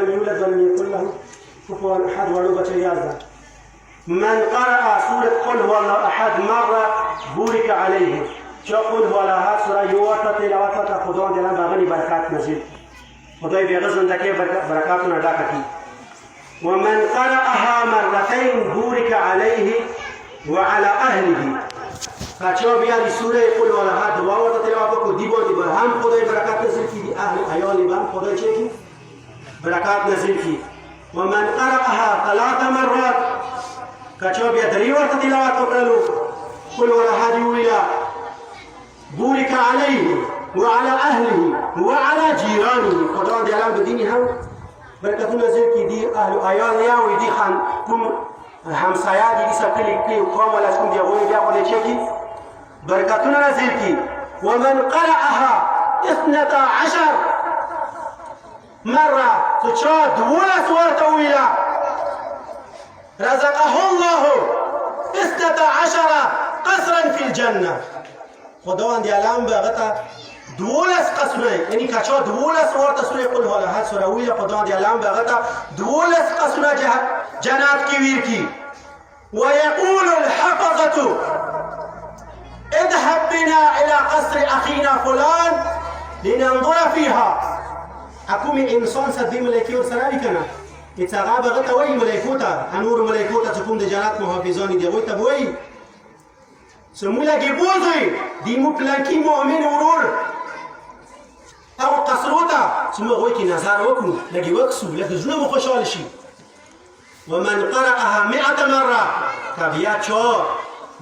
لم يولد ولم يكن له كفوا أحد ولو بشر من قرأ سورة قل هو الله أحد مرة بورك عليه چه قل هو الله أحد سورة يوتا تلاوتا خداوند دلان باغنی برکات نزید خدای بیغه زندگی برکاتنا ډاکه کی ومن قرأها مرتين بورك عليه وعلى أهله کچا بیا دی سوره قل هو الله احد دعا ورته تلاوت کو دی باندې برهم خدای برکات نزید کی دی اهل عیال باندې خدای چه کی برکات نزید کی ومن قرأها 3 مرات کچا بیا دری ورته تلاوت وکړلو قل هو الله احد ویلا بورك عليه وعلى أهله وعلى جيرانه خداوند دې الله بدینی هم برکتونه زیر کی دی اهل عیال یا وی دی خان کوم همسایا دي سکلی کی قوم ولا کوم دی غوی بیا خدای چه کی برکتونه نزل کی ومن قرأها 12 مرة تشاد ولا سورة ويلا رزقه الله 12 قصرا في الجنة خداوند علام بغتا دولس قصرونه یعنی کچا دولس ورته سوره قل هو الله سوره ویلا خداوند علام بغتا دولس قصرونه جنات کی ویر کی ويقول الحفظة اذهب بنا إلى قصر أخينا فلان لننظر فيها أكوم إنسان سدي ملائكة ورسلالي كنا إتغاب غتا وي ملائكوتا أنور ملائكوتا تكون دي جنات محافظان دي غوي تبوي سمولا جيبوزي دي مبلانكي مؤمن ورور أو قصروتا سمو غوي كي نظار وكو لجي وكسو لكي زنو مخشال شي ومن قرأها 100 مرة كبيات شو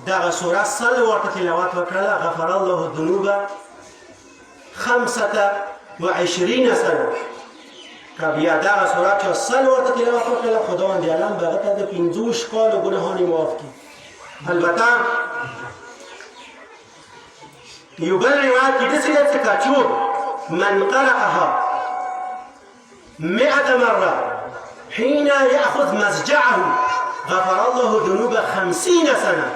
دغه سوره صل ورته تلاوت وکړه غفر الله الذنوب 25 سنه کبیا دغه سوره چې صل ورته تلاوت وکړه خداوند علم بغته د 50 کال ګناهونه معاف کړي البته یو بل روایت کې د سیدت کاچو من قرأها 100 مرة حين يأخذ مسجعه غفر الله ذنوب 50 سنة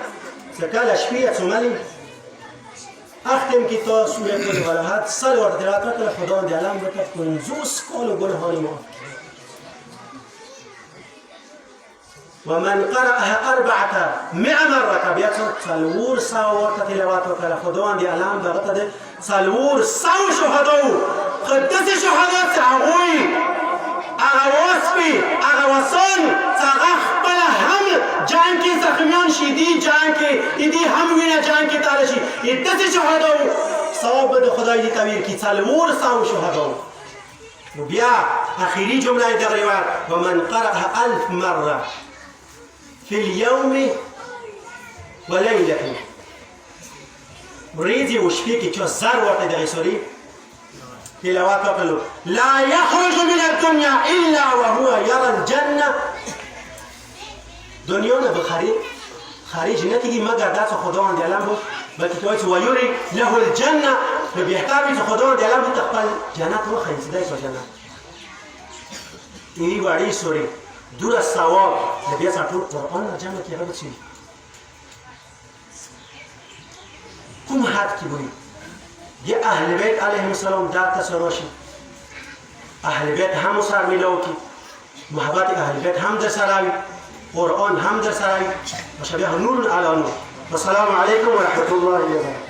سكال شفية سمالي أختم كتاب سورة قل هو الله أحد صلى ورته تلاوت وکړه خداوند دې علم وکړه 50 کال ګناهونه معاف ومن قرأها 400 مرة كبيات صلور ساو ورته تلاوت وکړه خداوند دې علم بغته صلور ساو شهداء قدس شهداء تعوي اغواسبي اغواسان تغخبل هم جان کی زخمیان شیدی جان کی ایدی هم وینا جان کی تارشی ایدت شهدا ثواب د خدای دی کویر کی څلور ساو شهدا نو بیا اخیری جمله د روایت ومن قرأها 1000 مرة في اليوم وليلة وريدي وشفي کی چو زر ورته د سوري تلاوات وکړو لا يخرج من الدنيا الا وهو يرى الجنة دنیا نه خارج نه کیږي مگر دا څه خداوند علم بو بلکې توای چې ويري له الجنة نو به احتمال چې خداوند علم ته خپل جنت وخی زیدای په جنت یی وړي سوري دور ثواب د بیا ټول قرآن جنت کې راځي کوم حد کې وي دي اهل بیت علیهم السلام در تسراشی اهل بیت هم سر میلوکی محبت اهل بیت هم در سراوی قرآن هم در سراوی و شبیه نور علی نور و السلام علیکم و رحمت الله و برکاته.